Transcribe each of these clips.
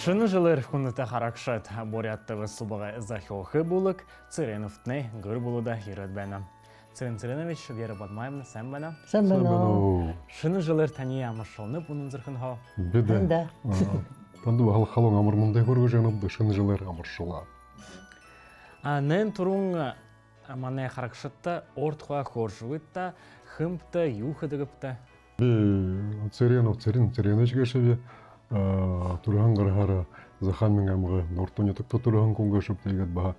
Шыны жылыр күнді қарақшат боряттығы сұбығы захиохы бұлық, цыреновтны ғыр бұлыда ерет бәні. Цырен Цыренович, Вера Бадмаевна, сән бәні? Сән бәні. Шыны жылыр тәне амыршылны бұның зірхін хау? Бәді. Танды бағалы қалың амырмындай көргі жанымды шыны жылыр амыршыла. Нән тұрың мане қарақшатта ортқа қоржуытта, хымпты, юхыдығыпты? Цыренович кешеве. Турхан гарахара захамин амга нортоня токто турхан кунгашып тегет ба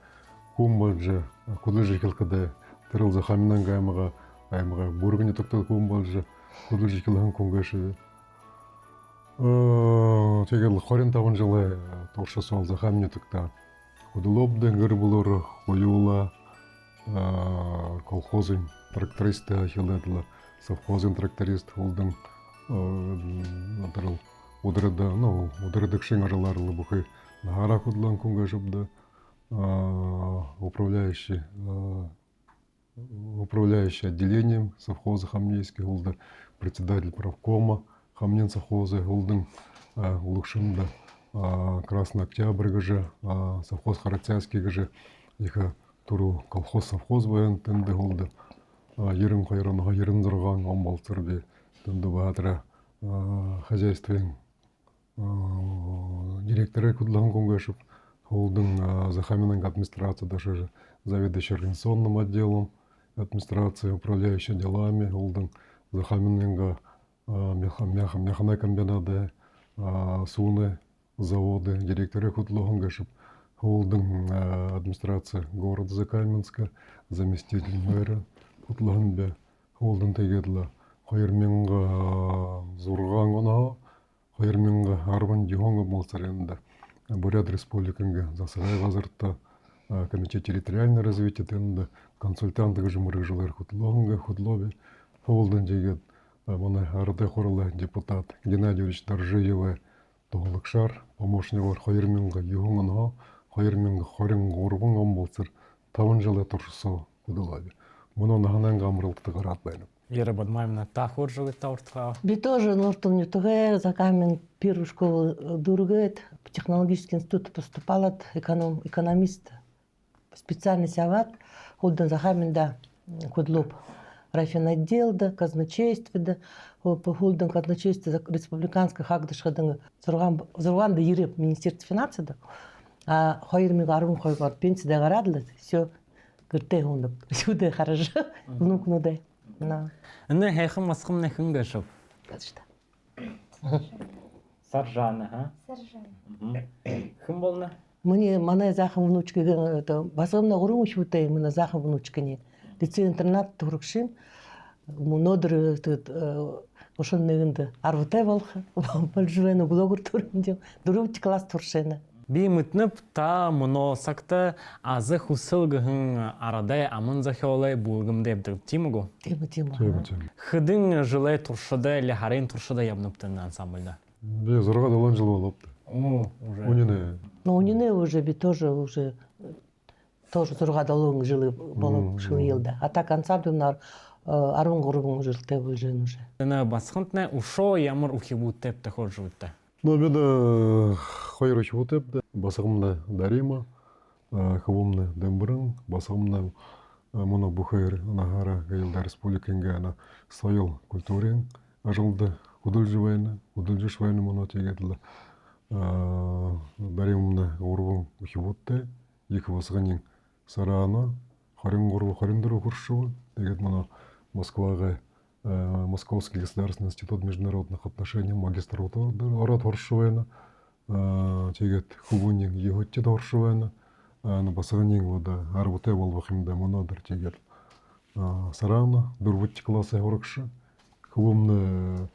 кумбалжа кудылжы хилкада терил захаминан гамга бургыня токто кумбалжа кудылжы хилхан кунгашып тегел хорин тавын жылы торша сол захаминя токта кудылобды гырбулор хуюла колхозын тракториста хилдадла совхозын тракторист холдың Удырдык шыңарыларлы бұқы нағара құдылан күнге жобды управляющий отделением совхоза Хамнейский олды председатель правкома Хамнен совхоза олдың улықшында Красный Октябрь гыжы совхоз Харакцянский гыжы ека туру колхоз совхоз баян тінді олды ерін қайраныға ерін зырған омбалсырбе тінді бағатыра хозяйствен директоры Кудлан Кунгашев, холдинг Захаминанг администрация, даже заведующий организационным отделом администрации, управляющий делами, холдинг Захаминанга механой комбинаты, суны, заводы, директоры Кудлан Кунгашев, холдинг администрация города Закаменска, заместитель мэра Кудланбе, холдинг Тегедла, Хайрминга Зурган Гонаа, Хайрминга Арван Дихонга Малсаренда, Бурят Республиканга, Засарай Вазарта, Комитет территориального развития Тенда, консультанты Гажимуры Жилар Хутлонга, Хутлоби, Холден Дигет, Мана Арде Хорла, депутат Геннадий Юрьевич Торжиева, Тоголыкшар, помощник Хайрминга Юхонга, Хайрминга Хоринга Урван Омбалсар, Таван Жиле Торшусо Кудулаби. Муно Нахананга Амрылты Гарат Байнам. Вера Бадмаевна так оржуытта ортқа? Би тоже нортон ютуге, Закамин первую школу дургает, в технологический институт поступала экономист, специальность ават, Холден Закамин да, Худлоп, рафинотдел да, казначейство да, Холден казначейство республиканское хагдышхадың Зурган да Ереп, Министерство финансов да, а Хайрмиг Арвун Хайгар пенсия да гарадлы, все, гырте хондып, сюда хорошо, внук ну да. Инне хайхым масқым нәхін ғашып? Қазышта. Саржаны, ха? Саржаны. Кім болны? Мне мана захым внучка, басығымна ғырым үшбітай, мына захым внучкане. Лицей-интернат тұрықшын, нодыр ұшын негінді арвытай болғы, бұл жуэні блогер тұрын, дұрывті класс тұршыны. Би мүтніп та мұно сақты азы хусылғығын арадай амын захиолай бұлғымды әбдір тимігу? Тема. Хыдың жылай тұршыда, ләхарин тұршыда ябныптың ансамбльда? Би зырға далан жыл болапты. Унине. Но унине уже би тоже зырға далан жылы болып шын елді. А так ансамбльнар арун ғырғын жылты бұл жын уже. Басқынтына ұшо ямыр ұхи бұтты әпті қор жылытты? Но беда хайрыч вот это, басагымна Дарима, хавумна Дембрын, басагымна Мона Бухайр, Нагара, Гаилда Республиканга, на своел культурен, ажалды удылжывайны Мона тегетла, Даримна урвун ухивутте, екі басаганин Сарана, Харин урву Хариндыру Хуршува, тегет Мона Москвага, Московский государственный институт международных отношений, магистратура Хоршувена, тегет Хубунин Еготти Хоршувена, на басаганин вода Арвуте Волвахимда Монодер тегет Сарана, Дурвутти класса Хоркша, Хубумна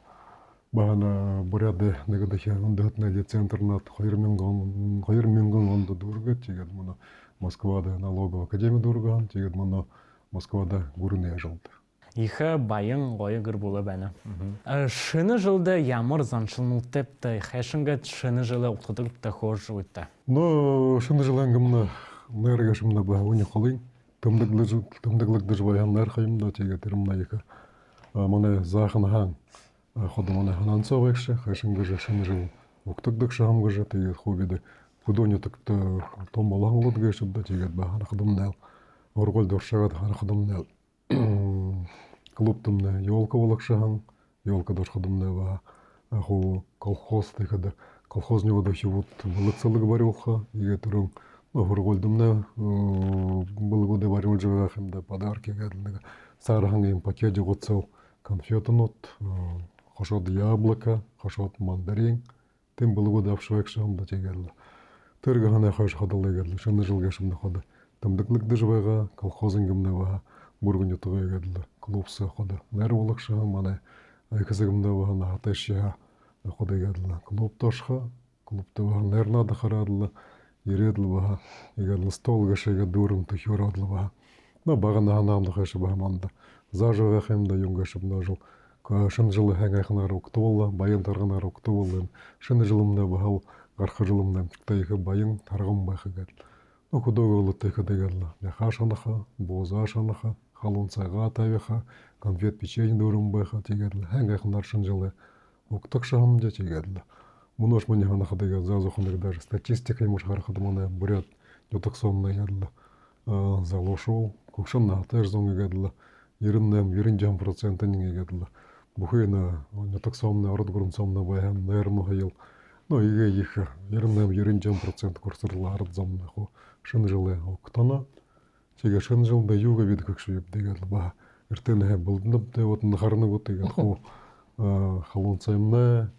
Бахана Буряде Негадахи Ундатнеди Центрнат Хайрмингон Онда Дурга, тегет Мона Москвада налоговая академия Дурган, тегет Мона Москвада Гурне Жалты. Ихы байын ғойы ғыр болы бәні. Шыны жылды ямыр заншылмыл тепті, хайшынға шыны жылы ұқтыдығыпты қор жылытты. Но шыны жылы әңгімні нәрге шымна ба өне қолын, тымдықлық дұжбайын нәр қайымда тегетерімна екі. Мана зақын хан, ходы мана ханан соғекші, хайшынға шыны жылы уктагдык шамгыжа тэгээд хобиде художниктыкты том болаңлууд гэшибде тэгээд бахан хадымнал оргол дуршагат хан хадымнал клубтымны ёлка болакшахан ёлка дуршадымны ба аху колхоз тэгээд колхозны вода хивут балыцалык барылха иге турун орголдымны былгуде барылжага хэмдэ подарки гадлыга сархан им пакете гоцов конфетонот хошот яблоко хошот мандарин тем былгуде апшвекшам да тегел тыргахана хош хадалыгел шуны жылга шумны ходы тымдыклык дыжбайга колхозын гымны ба бургун ютуга гадлы клубсы ходы нэр болакша мана айкасыгымда ба на атешя ходы гадлы клуб тошха клубты ба нэр нада харадлы ередл ба гадлы стол гашега дурым тохюрадлы ба на багана ханамды хашы ба манда зажыга хемда юнгашып нажыл шын жылы хәңәхнар уктула байын тарганар уктула шын жылымда бахал гархы жылымда тайхы байын тарган байхыгал окудогылы тайхыдагал яхашанаха бозашанаха халун сайга тавиха конфет печенье дурым байха тегел хәңәхнар шын жылы уктак шамда тегел мунош мені ханахадага зазухындар даже статистика имуш хархадымана бурят ютаксомна ядла залошол кукшанна теж зонга гадла ериннем 20% гадла бухена ютаксомна ордгурумсомна байхам нерну хайыл но иге их ериннем 20% курсырлы арзамна хо шын жылы октана теге шын жылда юга вид кукшуеп дегадла ба эртене булдып де вот нахарны вот дегад хо халунсаймна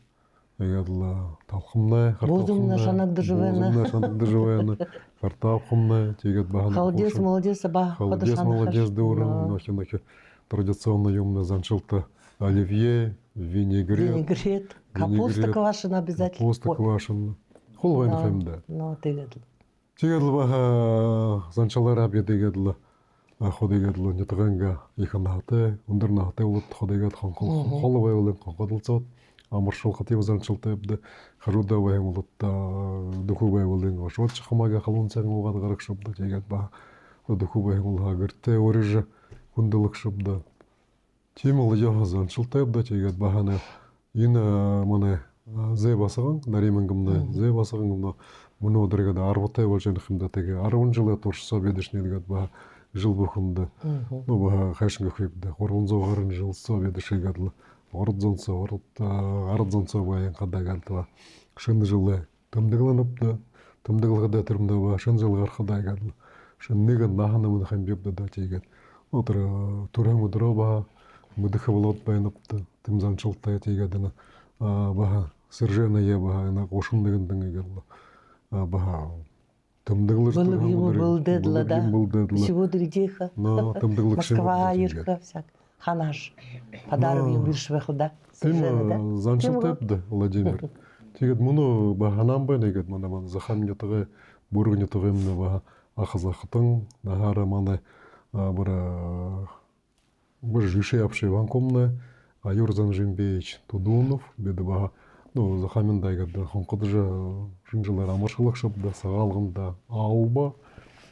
ягадла талхымна Бозумна шанакды живена картапхымна тегет бахан Холодец, молодец, ба. холодец молодец дурым нохи традиционно юмна занчылта оливье винегрет Винегрет. Капуста квашена обязательно. капуста квашена холвайн хэмда Ну, тегедл. тегедл баха занчалар абе дегедла ходегедла нетганга иханахте ундернахте улут ходегет холвай улен ходылцот амаршыл хатив занчылтыпды харуда вайм улутта духубай улен шот чахмага халунцан угад гарак шубда тегет ба духубай улга гырте орыжа кундылык шубда тимыл яга занчылтыпды тегет бахана ина мана зе басаган наримангымна зе басаган муну одыргада арбатай болжан хымда теге 10 жылы туршса бедишнедгат ба жыл бухымда ну ба хашынга хыпда орунзо гарын жыл со бедишегадла ордзонсо ардзонсо байын кадагалтва шын жылы тымдыгланыпты тымдыглгада тырмда ба шын жылы архадагадла шын ниган наханымын хамбепда да тегет отыр турамы дроба мыдыхы болот байыныпты тымзанчылтай тегедина ба сержена я ба на кошундыгындың егелла ба тымдыглыш Был дедла, да. Сегодня где-то. но тымдыглык Москва, Ирка, всяк. Ханаш. Подарок им бирш выхода. Тим занчылтыпты Владимир. Тегет муну ба ханам бай негет мана мана захамнятыгы бургнятыгы мына ба ахазахтың нахара мана бір жише апши ванкомна Юрзан Жимбеевич Тудунов беді ба ну захаминдай гадда хонкыдыжа жинжылар амаршылык шыпда сагалгында ауба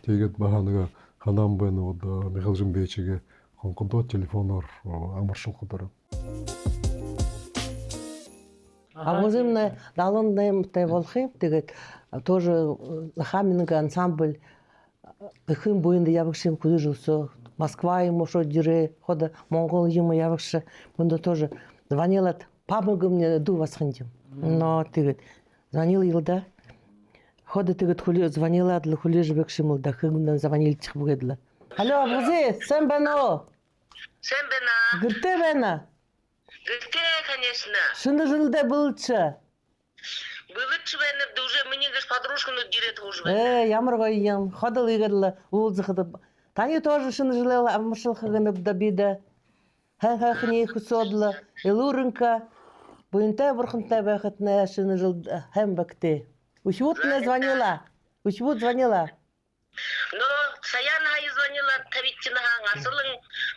тегет баханыга ханам бай вот Михаил Жимбеевичге хонкыдо телефонор амаршылкыдыр. А возымна далондаем тай волхы, тегет тоже хаминга ансамбль ихым боюнда ябыкшым куды жылсо Москва ему шо дире хода Монгол ему ябыкшы бунда тоже звонила папага мне ду восхындим. Но тегет звонил йылда хода тегет хули звонила для хули жбекшым да хымдан звонил чыкбыдла. Алло, абгызе, сен бено? Сен бена? Гырте бена? Гырте, конечно. Шынды жылда былчы. Былычы бені, да уже мне гаш подружканы дирет уже. Ямырға ем, ходыл игырлы, улзықыды. Тани тоже шын жылы амыршылқығынып да биді. Хэн-хәхіне хүсодлы, илурынка. Бұйынтай бұрқынтай бәқытіне шын жылды хэм бәкте. Учвуд мне звонила. Учвуд звонила. Но Саян хай звонила, Тавиттина хаң, асылың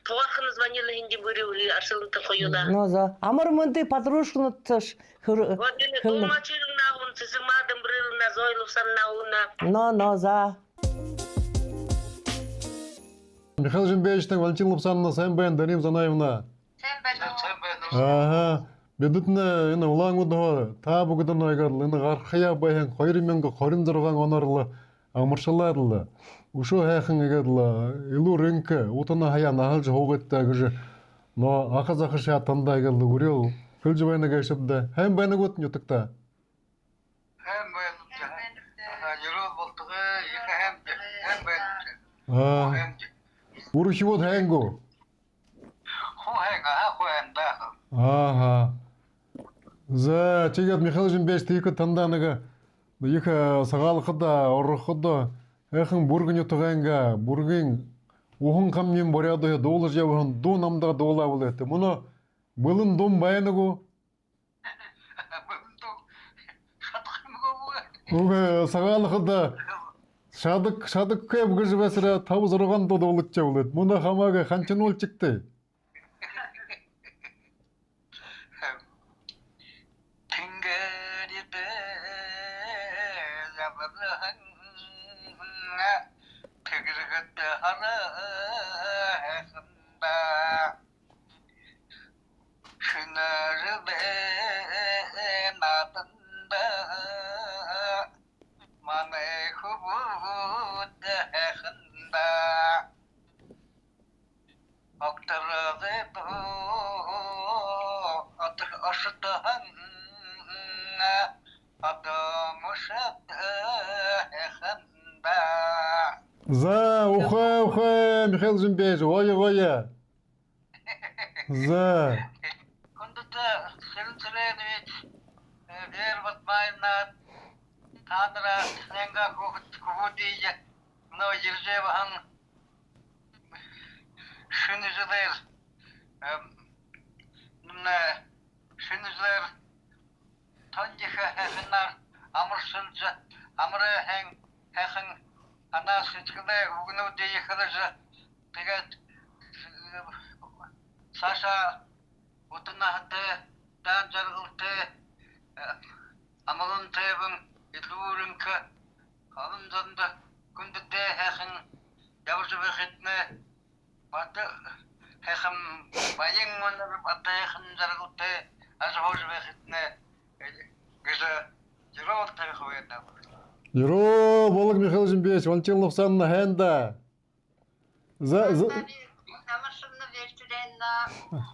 туақыны звонила, хинди бөрі асылын тақойыла. Ноза. Амыр мұнды подружканы тұш. Вот дені долмачылың нағын, сізің мадым біріліна, зойлықсан нағына. Ноза. Михаил Жимбеевичтің Валентин Лапсанна сен бен Даним Занаевна. Сен бена? Ага. Бидэтнэ энэ улаангууд та бүгд нэгээд энэ гархая баян 2026 оноор амаршалаад л өшөө хайхан нэгээд илүү рэнк утана хаяа наалж хоогдтой гэж но ахазах шатанда нэгээд өрөө хөлж байна гэшэвдэ хайм байнагууд нютагта Хэм байна. Ерөө болтгоо их хэм байна. аа үрхивод хайнгу Хуэнда. ааха за тэгээд Михаил Жимбеш тийх тандаа нэг их сагаалхад ороход хайхан бүргэн ютгаанга бүргийн ухан камнын боряадо дуулж явхан дуу намдаа дуулаавал хэвтэ мөн булын дум байнагу үгүй сагаалхад шадаг кэв гэж басра 5-6 дуу дуулж явлаа мөн хамаага ханчнуулчигтэй За ухай Михаил Жимбеш ой за Кондута сэлэнцэлэнэвич вербат майна танра нэнга худия но иржеван шүнэжлэр нэ шүнэжлэр танжиха хэнар амаршэлжа амрэ хэн анаа сэтгэлдээ үгнүүдийн ихлэж тэгээд Саша утнахтай дан жаргалтай амгалан тэвэн илүүрэнк хаванзанд күндэдээ хайхан явж байхэтнэ бат хайхан баян монор батайхан жаргалтай ажхож байхэтнэ гэж жирол тавих байдаг. Ерөө болог Михаил Жимбеш ончилнусан хэнда за Тамашны вертүлэнна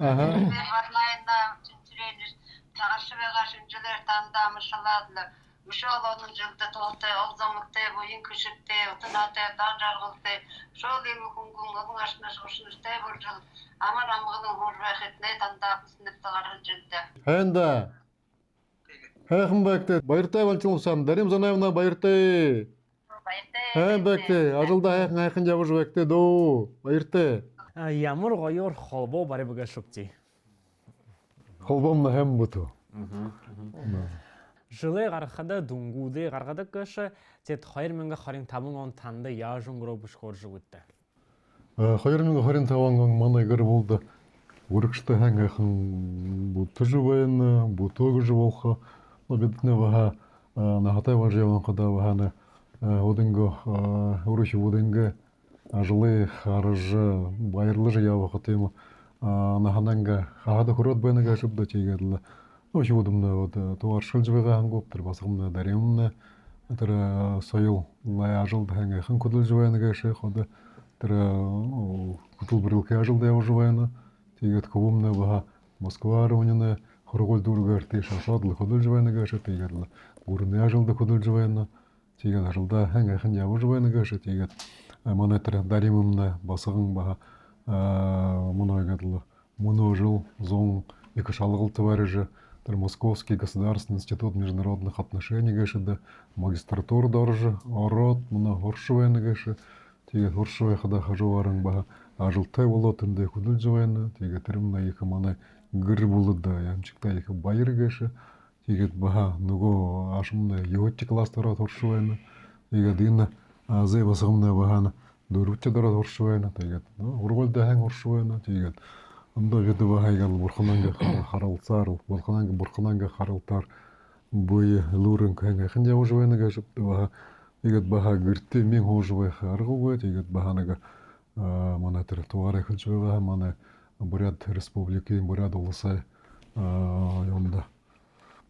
аха верлайна тэнтрэнис тагашвэга шинжилэр танда машаладлы мушолонун жылда толтой олзамыкты буйын күшүктө утунатай дан жаргылты шолим хунгун огнашна шошнустай буржул амар амгылын хорвахетне танда бүснэпте гарган жылда хэнда хайхан бакте баяртай ончилнусан Дарим Занаевна баяртай хайхан бакте ажылда хайхан явж бакте дөө баяртай Ямар гоёор холбоо барай бага шупти. холбомна хэм буту Жылы гаргахада дунгуудыг гаргадаг гэш тэд 2025 он танда яаж өнгөрөө бушхорж өгдөө. 2025 он манай гэр болду үргштэй хайхан бутж байна бутгож болох биднээ баха нахатай важ яван када бахана одинго өрөш одинго ажлы харж баярлаж явах тийм нахананга хаад хөрөд байна гэж шүбдэ чигээл ну шүүдэмнэ од туаршилж байгаа хангууптар басгамна даримна тэр соёл лай ажлд хангахан хөдөлж байна гэж ход тэр хөтөлбөрлөх ажлд явж байна тэгээд хөвөмнө баха Москва районына хоргол дүүргээр тийш шодлох хөдөлж байна гэж тэгээд бүрний ажлд хөдөлж байна тэгээд ажлда хангахан явж байна гэж тэгээд манай тэр даримна басган баха моногадл моножил зон их шалгал товарища тэр Московский государственный институт международных отношений гэшэдэ магистратура дорж орот мона хоршвэн гэшэ тэгээд хоршвэ хада хажууран баха ажилтай болоод тэндээ хөдөлж байна тэгээд тэрмна их манай гэр булад ямчигтай их баяр гэшэ тэгээд баха нөгөө ашмна юуч кластероо хоршвэн тэгээд энэ зэ басгамна бахана дөрөвч дөрөд хоршвэн тэгээд ургуулд хан хоршвэн тэгээд ондоо бид бахайгал бурхананга харалцаар бурхананга харалтаар буй лүрэн хан явж байна гэж баха тэгээд баха гэртээ мен хууж байх аргагүй тэгээд баханага манай тэр туараа хэлж байгаа манай Бурят республикийн Бурят улсаа Yonda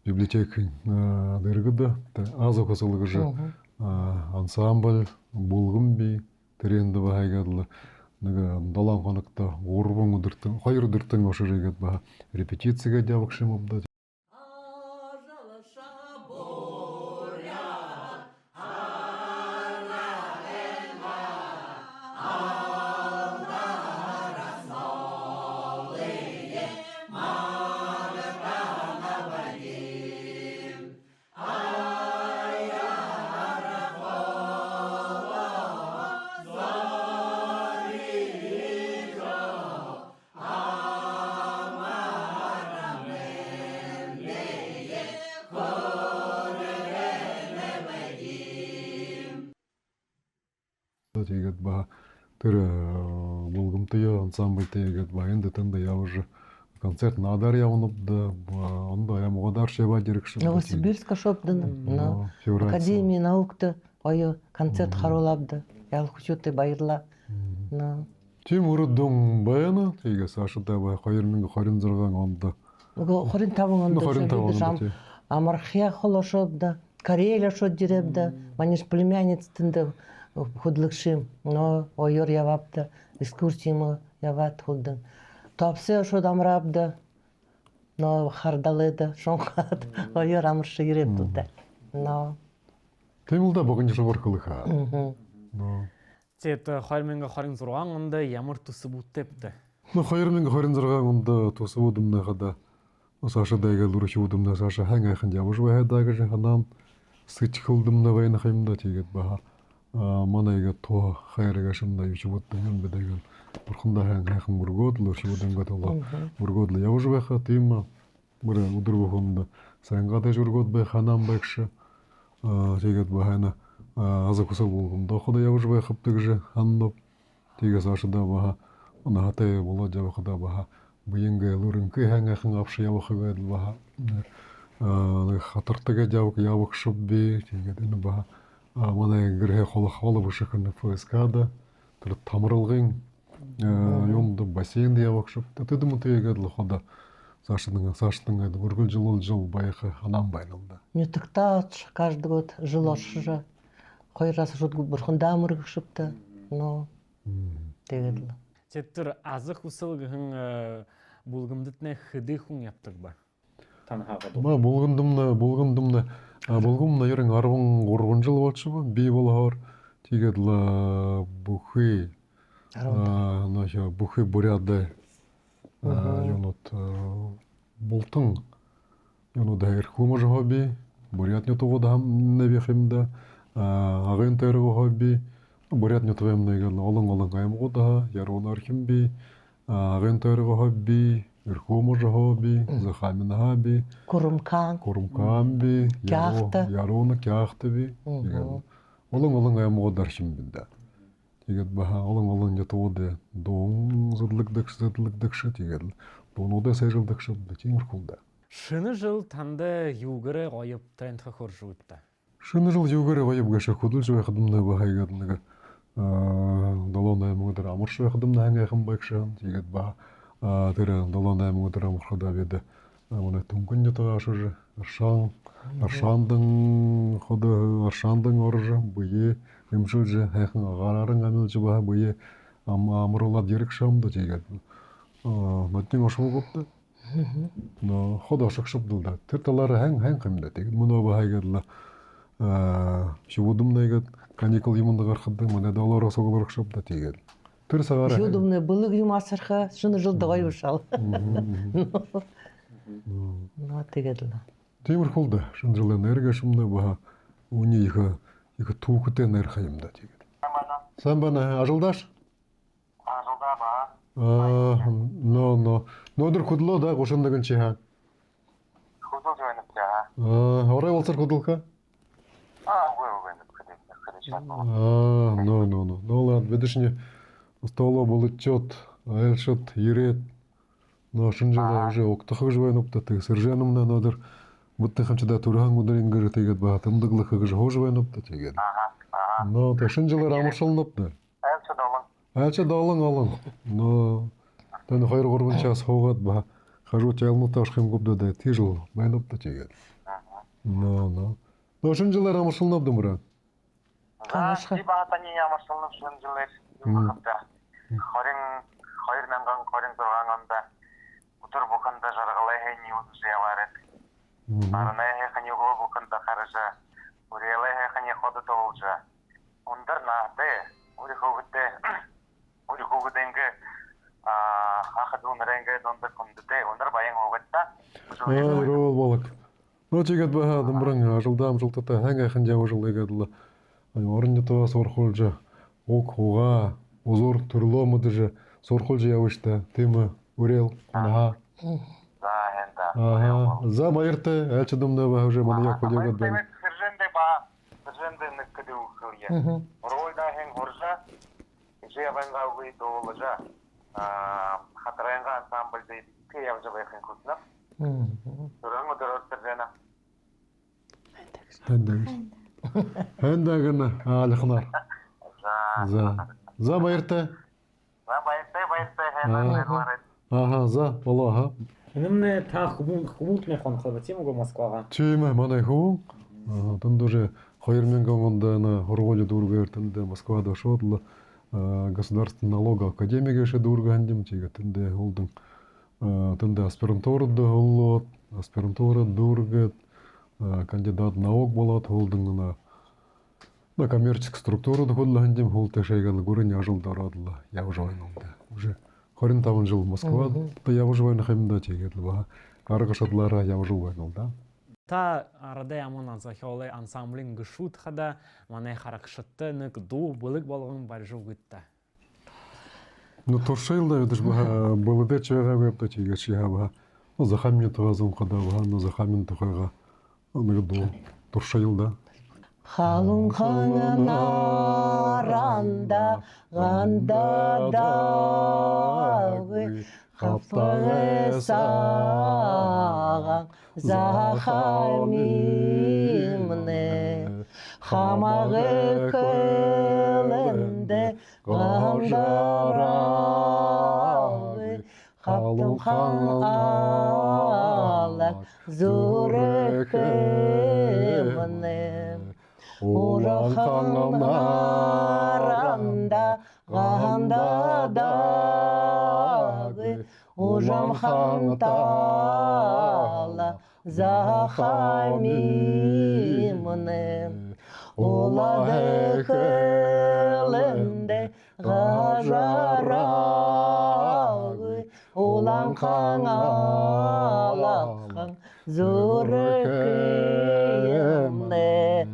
библиотекин дыргыда азо косылыгы же ансамбль булгын би тренді бағайгадылы долан қонықта орбың ұдыртын қайыр ұдыртын ошырегет ба репетицияға дявықшым обда тегет ба тірі бұлғымтыя ансамбль тегет ба енді тынды я уже концерт надар явыныбды онда я мұғадар шева дирекші Новосибирска шопдын, Академия наукты ойы концерт харолабды. Ял хүчөте байырла. Тим ұрыдың баяны теге сашыда ба қайырмінгі қарин зырған онда. Хорин табын онда. Амархия холошобды, Корея шот диребді, манеш племянництінді худлыкшим, но ойыр явапты, экскурсиямы яват худдын. Топсы шот амрабды, но хардалыды, шонқат, ойыр амыршы ереп тұлды. Темілда бұғын жыл орқылыға. Тет қайырменгі қарин зұрған онда ямыр тұсы бұт тепті. Қайырменгі қарин зұрған онда тұсы бұдымны қада. Саша дайгал урыши удымна Саша ханга ханжа уж вая дага же ханам сычхылдымна вайна хаймда тегет баха манайга то хайрга шымда ючубут даган бедаган урхында ханга хам бургод лурши удымга тола бургод я уж ваха тима бура удургу хонда санга да жургод бе ханам бакшы тегет бахана азакуса булгумда хода я уж ваха птыгже хандоп теге Саша да баха она хатая була жаба хода баха Бүйінгі лұрынкі әңәқін апшы явықы бәді баға. Қатыртыға жауық явық шып бей, тегедіні баға. Мана гірге қолы бұшықыны ФСК-да, тұрып тамырылғын, йонды бассейнді явық шып. Тәтіді мұты егеділі хода саштың әді үргіл жыл байықы анам байнылды. Нютықта каждый год жыл ошы қойрасы жұтғы бұрқында амырғы шыпты, но тегеділі. Теттір азық ұсылғығын бұлғымдытне хыды хүн яптық ба? Бұлғымдымна ерің арвың жыл болшы ба? Бей болағар тегеділі бұхы буряды бұлтың әрхума жағы бей, бурят нетуғы да нәбекімді, ағын тәрігі ғаби, бурят нетуғым нәгелі олың ғайымғы да, яруын архим бей, ағын тәрігі ғаби, әрхума жағы бей, зақамин ғаби, Курымкан бей, яруыны кяқты бей, олың ғайымғы да архим бейді. Тегет баха олың нетуғы да доң зыдлық-дықшы тегелі, доңы да сайжылдықшы бәтен ұрқылды. Шыны жыл таңды югірі ғайып тайынтқа көрші өтті. Шыны жыл югірі ғайып ғашы құдыл жөй қыдымны бағайғадыныға. Далон аймыңыдыр амыршы қыдымны әңгәйқым байқшыған. Тегет баха тірі далон аймыңыдыр амыршыда беді. Мұны түмкін жетіға ашыры. Аршандың орыжы бұйы емшіл жы әйқын ағарарын әмілжі баха бұйы амырылар дерек шамды тегет. Мәттің ашығы көпті. Хода шықшып дылда. Тірталары әң қымда тегет. Мұны бағайғадыла шуудымна егет. Каникул емінді қарқыды. Мұны далары соғылар шапта тегет. Тір сағары әң. Шуудымны бұлық юмасырға шыны жылды ғай ұшал. Тегеділа. Темір қолды. Шын жылы нәрге шымды баға. Уни екі туықыты нәр қайымда тегет. Сән бәні ажылдаш? Ажылда ба. Нодыр құдылы да қошындығын чеға. Құдыл жойнып жаға. Орай болсыр құдылқа? Ладно, бедішіне столы бұл үтчет, айлшет, ерет. Шын жылы уже оқтықы жойныпты, тегі сіржанымна нодыр. Бұттың қамчыда тұрған ұдар енгірі тегет баға тымдықлықы жоо жойныпты тегет. Шын жылы рамыршылыныпты. Айлшет олың. Тәні қайыр құрбынша соғат ба хажуу ялмуу таашхым губда тижл майнап та чигээд. Но. Но шинжилэр амаршилнап дэмрэ. Танышха. Би баатаны ямарсалнав шинжилэр юмхата. 22,26 онд өдөр бүхэндээ жаргалаа хэний үдс яваарэ. Арнаа хэний гогохонда харжа. Үрэлээ хэний ходод тоолжа. Ундар наатэ. Ури хогдэнгэ ахадун рэнгэ дондэ кондэ ундар баян хогдта. Рол болок. Но чигээд баха дэмрэн ажылдаам жылтата хангайхан жавжылгээд л орны тоо сурхуулж уг хуга узур төрлөөмөдөж сурхуулж явышта тийм үрэл анаа. За хэнда. За баяртай айлчдамнаа ба уже манай яг хөлөөгд байна. Сэржэндэ нэкэдэ үхөрье. Ройда хэн хоржа. Ижэвэнга уи доолжа. Хатрэнга ансамбль дэ явж байхын кутна. Төрөңө дөрөстөржэна. Хэндэг аалхнаар. За баяртай. Баяртай хэнда. За болоо. Үнэмнэ та хүмүүнтний хонхоо тийм үгүй Москвага. Тийм манай хүү. Тандуже 2000 онд хоргооль дүүргээр тэнд Москвад шууд л государственный налоговая академия ше дүүргэн чигээ тэнд холдон тэнд аспирантурад холлоо аспирантура дүүргээд кандидат наук болоод холдон на коммерческую структуру холлоо хандим холтой шейгал гүрэн ажил дороод л явж байна юм да. Уже 25 жил Москвад явж байна хэмдэ чигээд л ба арга шатлаараа явж байна да. Та арада яман захиолы ансамблин гшут хада манай харакшатты нэг дуу бүлэг болгон баржуу гитта. Ну туршилда өдөж ба булдэ чэга вебта чигэш ява. Ну захамны тоозун хада ба ну захамын тухайга нэг дуу туршилда. Халун ханаранда ганда давы хафтагесаган захамимне хамагы көлөнде гандаравы хаптым хан алак зурекемне Ураханаранда ганда давы Ужам хантала захамимне Улады көлөнде гажаравы Улан хангалахан зурекемне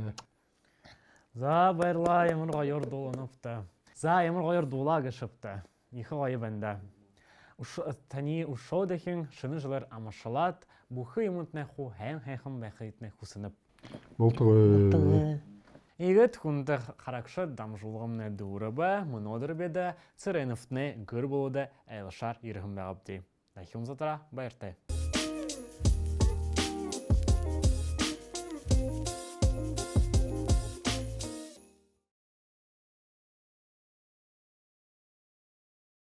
За байрла ямар гоёр дууланыпты. За ямар гоёр дуулаа гышыпты. Ихе гоё бэнда. Таны ушоо дэхин шыны жылар амашалат бүхэ юмтны ху хайхан байхытны хусынып. Болтгой. Игет хүндэ харакшат дамжуулгамны дүүрэбэ мөнөдөр бэдэ цэрэныфтны гөр болууда айлшар ирхэн байгабди. Дахин затара баяртай.